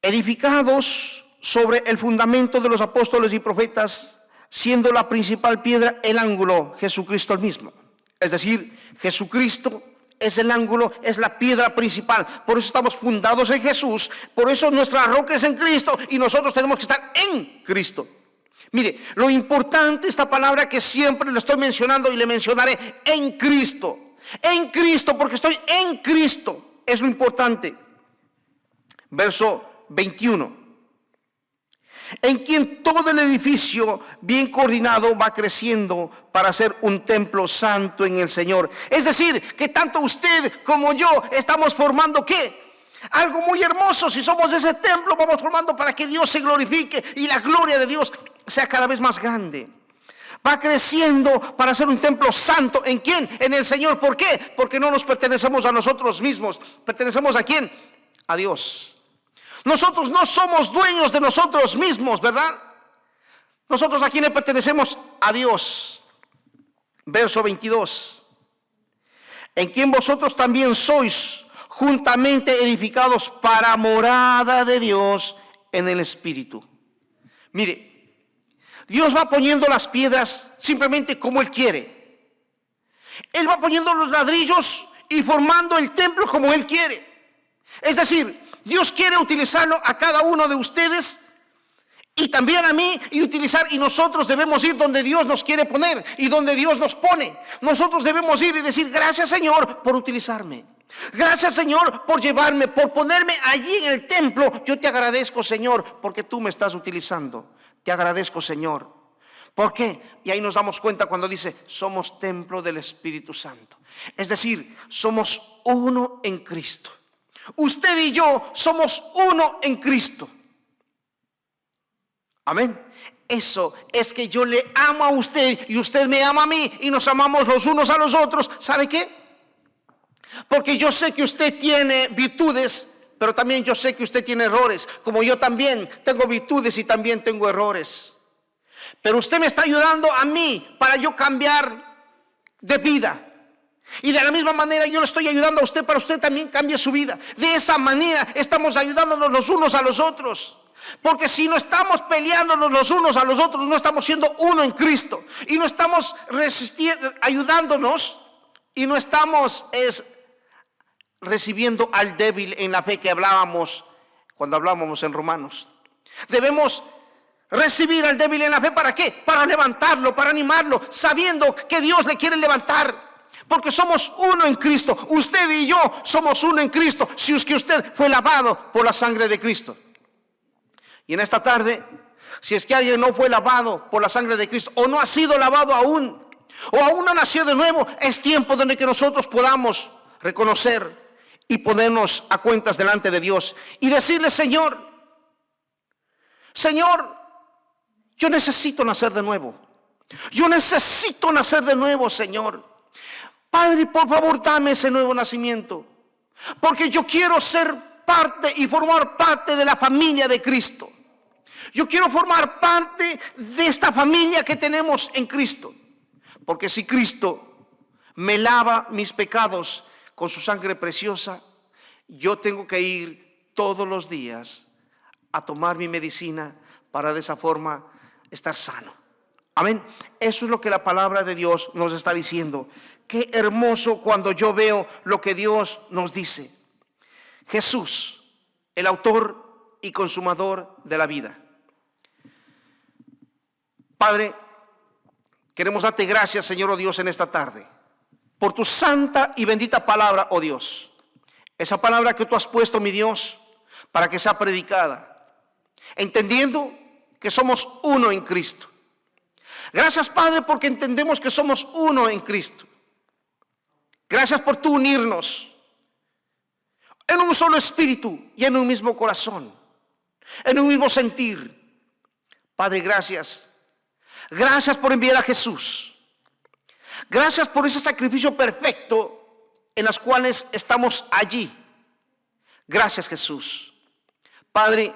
edificados sobre el fundamento de los apóstoles y profetas, siendo la principal piedra el ángulo, Jesucristo el mismo. Es decir, Jesucristo es el ángulo, es la piedra principal. Por eso estamos fundados en Jesús. Por eso nuestra roca es en Cristo y nosotros tenemos que estar en Cristo. Mire, lo importante, esta palabra que siempre le estoy mencionando y le mencionaré, en Cristo. En Cristo, porque estoy en Cristo. Es lo importante. Verso 21. En quien todo el edificio bien coordinado va creciendo para ser un templo santo en el Señor. Es decir, que tanto usted como yo estamos formando ¿qué? Algo muy hermoso. Si somos ese templo, vamos formando para que Dios se glorifique y la gloria de Dios sea cada vez más grande. Va creciendo para ser un templo santo. ¿En quién? En el Señor. ¿Por qué? Porque no nos pertenecemos a nosotros mismos. ¿Pertenecemos a quién? A Dios. Nosotros no somos dueños de nosotros mismos, ¿verdad? Nosotros a quién le pertenecemos? A Dios. Verso 22. En quien vosotros también sois juntamente edificados para morada de Dios en el Espíritu. Mire, Dios va poniendo las piedras simplemente como Él quiere. Él va poniendo los ladrillos y formando el templo como Él quiere. Es decir, Dios quiere utilizarlo a cada uno de ustedes y también a mí y nosotros debemos ir donde Dios nos quiere poner y donde Dios nos pone. Nosotros debemos ir y decir, gracias Señor por utilizarme. Gracias Señor por llevarme, por ponerme allí en el templo. Yo te agradezco Señor porque tú me estás utilizando. Te agradezco Señor. ¿Por qué? Y ahí nos damos cuenta cuando dice, somos templo del Espíritu Santo. Es decir, somos uno en Cristo. Usted y yo somos uno en Cristo. Amén. Eso es que yo le amo a usted y usted me ama a mí y nos amamos los unos a los otros. ¿Sabe qué? Porque yo sé que usted tiene virtudes, pero también yo sé que usted tiene errores. Como yo también tengo virtudes y también tengo errores. Pero usted me está ayudando a mí para yo cambiar de vida. Y de la misma manera yo le estoy ayudando a usted para usted también cambie su vida. De esa manera estamos ayudándonos los unos a los otros. Porque si no estamos peleándonos los unos a los otros, no estamos siendo uno en Cristo. Y no estamos ayudándonos y no estamos recibiendo al débil en la fe que hablábamos cuando hablábamos en Romanos. Debemos recibir al débil en la fe, ¿para qué? Para levantarlo, para animarlo, sabiendo que Dios le quiere levantar. Porque somos uno en Cristo. Usted y yo somos uno en Cristo. Si es que usted fue lavado por la sangre de Cristo. Y en esta tarde, si es que alguien no fue lavado por la sangre de Cristo, o no ha sido lavado aún, o aún no nació de nuevo, es tiempo donde que nosotros podamos reconocer y ponernos a cuentas delante de Dios. Y decirle, Señor, yo necesito nacer de nuevo. Yo necesito nacer de nuevo, Señor. Padre, por favor, dame ese nuevo nacimiento, porque yo quiero ser parte y formar parte de la familia de Cristo. Yo quiero formar parte de esta familia que tenemos en Cristo, porque si Cristo me lava mis pecados con su sangre preciosa, yo tengo que ir todos los días a tomar mi medicina para de esa forma estar sano. Amén. Eso es lo que la palabra de Dios nos está diciendo. Qué hermoso cuando yo veo lo que Dios nos dice. Jesús, el autor y consumador de la vida. Padre, queremos darte gracias, Señor, oh Dios, en esta tarde, por tu santa y bendita palabra, oh Dios. Esa palabra que tú has puesto, mi Dios, para que sea predicada, entendiendo que somos uno en Cristo. Gracias, Padre, porque entendemos que somos uno en Cristo. Gracias por tú unirnos en un solo espíritu y en un mismo corazón, en un mismo sentir. Padre, gracias. Gracias por enviar a Jesús. Gracias por ese sacrificio perfecto en las cuales estamos allí. Gracias, Jesús. Padre,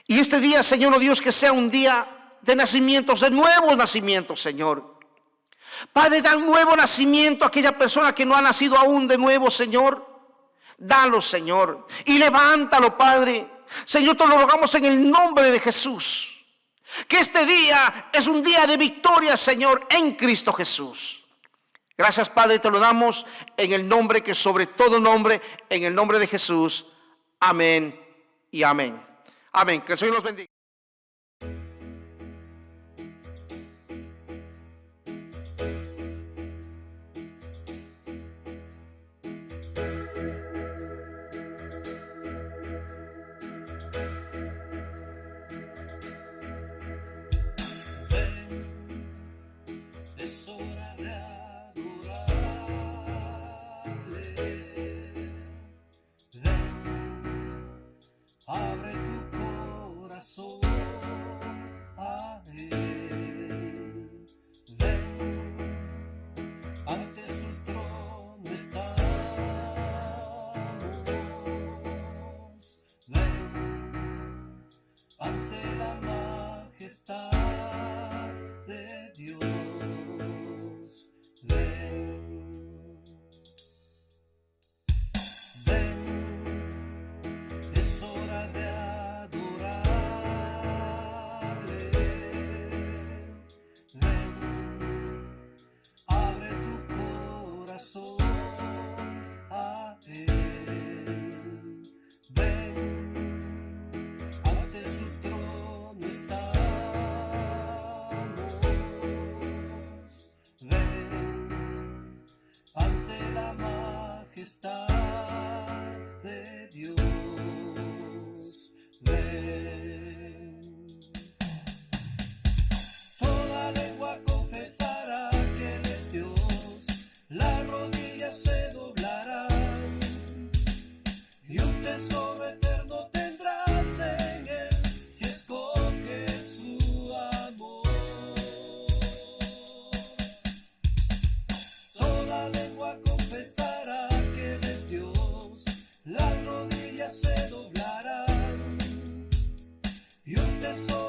y este día, Señor, oh Dios, que sea un día de nacimientos, de nuevos nacimientos, Señor. Padre, da un nuevo nacimiento a aquella persona que no ha nacido aún de nuevo, Señor. Dalo, Señor, y levántalo, Padre. Señor, te lo rogamos en el nombre de Jesús. Que este día es un día de victoria, Señor, en Cristo Jesús. Gracias, Padre, te lo damos en el nombre que sobre todo nombre, en el nombre de Jesús. Amén y amén. Amén. Que el Señor los bendiga. Es hora de adorarle. Ven, abre tu corazón a Él. Ven, ante su trono estamos. Ven, ante la majestad de Dios. Ven, ven, es hora de adorarle. Ven, abre tu corazón a Él. Ven, ante su trono estamos. Ven, ante la majestad de Dios. Ven. Toda lengua confesará que Él es Dios, las rodillas se doblarán, y un tesoro eterno tendrás en Él, si escoges su amor. Toda lengua confesará que Él es Dios, las rodillas se doblarán, y un tesoro